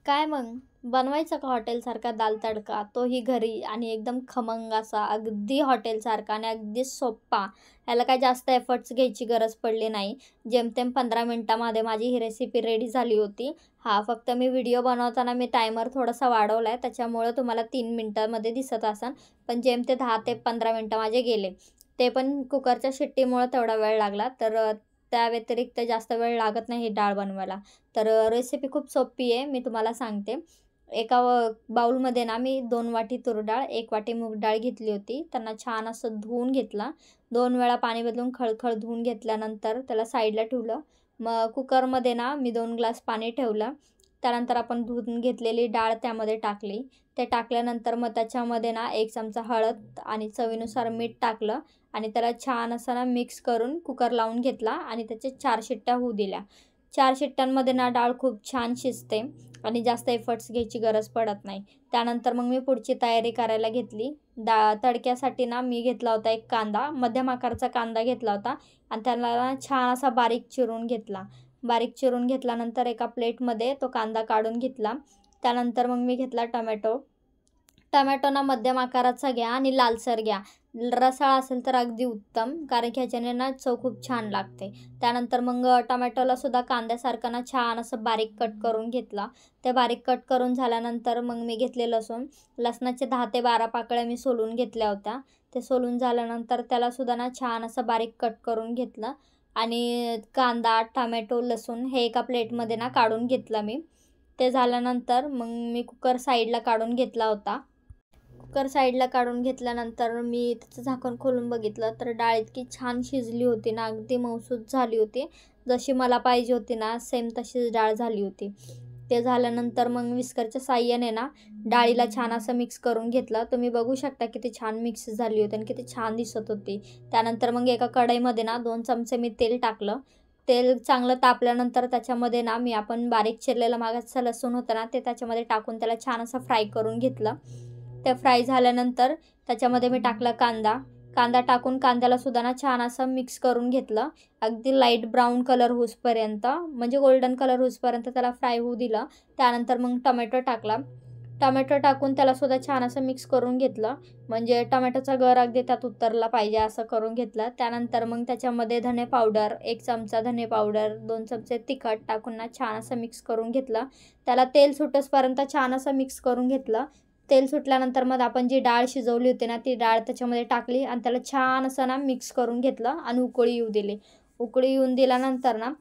काय मग? बनवायचा का हॉटेलसारखा दाल तडका, तोही घरी आणि एकदम खमंग असा, अगदी हॉटेलसारखा आणि अगदी सोप्पा. ह्याला काही जास्त एफर्ट्स घ्यायची गरज पडली नाही. जेमतेम 15 मिनिटामध्ये माझी ही रेसिपी रेडी झाली होती. हां, फक्त मी व्हिडिओ बनवताना मी टायमर थोडासा वाढवला आहे, त्याच्यामुळं तुम्हाला 3 मिनिटामध्ये दिसत असेल. पण जेमते 10 ते 15 मिनिटं माझे गेले. ते पण कुकरच्या शिट्टीमुळं तेवढा वेळ लागला. तर त्या व्यतिरिक्त जास्त वेळ लागत नाही ही डाळ बनवायला. तर रेसिपी खूप सोपी आहे. मी तुम्हाला सांगते. एका बाउलमध्ये ना मी 2 वाटी तूर डाळ, 1 वाटी मूग डाळ घेतली होती. त्यांना छान असं धुवून घेतला. 2 वेळा पाणी बदलून खळखळ धुवून घेतल्यानंतर त्याला साईडला ठेवलं. मग कुकरमध्ये ना मी 2 ग्लास पाणी ठेवलं. त्यानंतर आपण धुवून घेतलेली डाळ त्यामध्ये टाकली. ते टाकल्यानंतर मग त्याच्यामध्ये ना 1 चमचा हळद आणि चवीनुसार मीठ टाकलं आणि त्याला छान असं ना मिक्स करून कुकर लावून घेतला आणि त्याचे 4 शिट्ट्या होऊ दिल्या. 4 शिट्ट्यांमध्ये ना डाळ खूप छान शिजते आणि जास्त एफर्ट्स घ्यायची गरज पडत नाही. त्यानंतर मग मी पुढची तयारी करायला घेतली. तडक्यासाठी ना मी घेतला होता एक कांदा, मध्यम आकाराचा कांदा घेतला होता आणि त्याला ना छान असा बारीक चिरून घेतला. बारीक चिरून घेतल्यानंतर एका प्लेटमध्ये तो कांदा काढून घेतला. त्यानंतर मग मी घेतला टोमॅटो. टोमॅटो ना मध्यम आकाराचा घ्या आणि लालसर घ्या. रसाळ असेल तर अगदी उत्तम, कारण की ह्याच्याने ना चव खूप छान लागते. त्यानंतर मग टोमॅटोलासुद्धा कांद्यासारखं ना छान असं बारीक कट करून घेतला. ते बारीक कट करून झाल्यानंतर मग मी घेतले लसूण. लसणाचे 10 ते 12 पाकळ्या मी सोलून घेतल्या होत्या. ते सोलून झाल्यानंतर त्यालासुद्धा ना छान असं बारीक कट करून घेतलं आणि कांदा, टोमॅटो, लसूण हे एका प्लेटमध्ये ना काढून घेतलं मी. ते झाल्यानंतर मग मी कुकर साईडला काढून घेतला होता. कुकर साईडला काढून घेतल्यानंतर मी त्याचं झाकण खोलून बघितलं तर डाळ इतकी छान शिजली होती ना, अगदी मऊसूत झाली होती. जशी मला पाहिजे होती ना, सेम तशीच डाळ झाली होती. ते झाल्यानंतर मग विस्करच्या साहाय्याने ना डाळीला छान असं मिक्स करून घेतलं. तुम्ही बघू शकता किती छान मिक्स झाली होती आणि किती छान दिसत होती. त्यानंतर मग एका कढईमध्ये ना 2 चमचे मी तेल टाकलं. तेल चांगलं तापल्यानंतर त्याच्यामध्ये ना मी आपण बारीक चिरलेलं मागाचं लसूण होतं ना, ते त्याच्यामध्ये टाकून त्याला छान असं फ्राय करून घेतलं. ते फ्राय झाल्यानंतर त्याच्यामध्ये मी टाकला कांदा. कांदा टाकून कांद्यालासुद्धा ना छान असं मिक्स करून घेतलं. अगदी लाईट ब्राऊन कलर होईपर्यंत, म्हणजे गोल्डन कलर होईपर्यंत त्याला फ्राय होऊ दिलं. त्यानंतर मग टोमॅटो टाकला. टोमॅटो टाकून त्यालासुद्धा छान असं मिक्स करून घेतलं. म्हणजे टोमॅटोचा गर अगदी त्यात उतरला पाहिजे असं करून घेतलं. त्यानंतर मग त्याच्यामध्ये धने पावडर, 1 चमचा धने पावडर, 2 चमचे तिखट टाकून ना छान असं मिक्स करून घेतलं. त्याला तेल सुटेपर्यंत छान असं मिक्स करून घेतलं. तेल सुटल्यानंतर मग आपण जी डाळ शिजवली होती ना, ती डाळ त्याच्यामध्ये टाकली आणि त्याला छान असं ना मिक्स करून घेतलं आणि उकळी येऊ दिली. उकळी येऊन दिल्यानंतर ना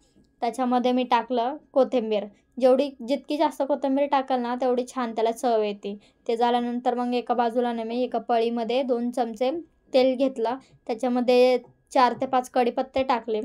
त्याच्यामध्ये मी टाकलं कोथिंबीर. जितकी जास्त कोथिंबीर टाकाल ना, तेवढी छान त्याला चव येते. ते झाल्यानंतर मग एका बाजूला ना मी एका पळीमध्ये 2 चमचे तेल घेतलं. त्याच्यामध्ये 4 ते 5 कढीपत्ते टाकले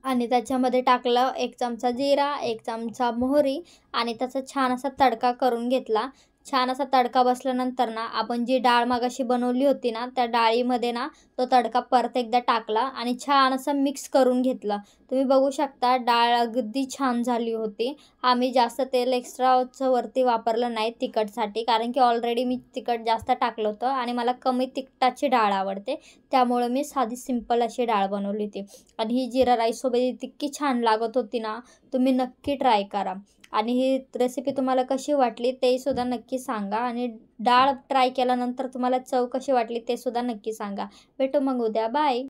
आणि त्याच्यामध्ये टाकलं 1 चमचा जिरा, 1 चमचा मोहरी आणि त्याचा छान असा तडका करून घेतला. छान असा तडका बसल्यानंतर ना, आपण जी डाळ मगाशी बनवली होती ना, त्या डाळीमध्ये ना तो तडका परत एकदा टाकला आणि छान असं मिक्स करून घेतलं. तुम्ही बघू शकता डाळ अगदी छान झाली होती. आम्ही जास्त तेल एक्स्ट्राचं वरती वापरलं नाही तिखटसाठी, कारण की ऑलरेडी मी तिखट जास्त टाकलं होतं आणि मला कमी तिखटाची डाळ आवडते. त्यामुळं मी साधी सिंपल अशी डाळ बनवली होती आणि ही जिरा राईससोबत इतकी छान लागत होती ना, तुम्ही नक्की ट्राय करा. आणि ही रेसिपी तुम्हाला कशी वाटली तेसुद्धा नक्की सांगा आणि डाळ ट्राय केल्यानंतर तुम्हाला चव कशी वाटली ते सुद्धा नक्की सांगा. भेटू मग उद्या. बाय.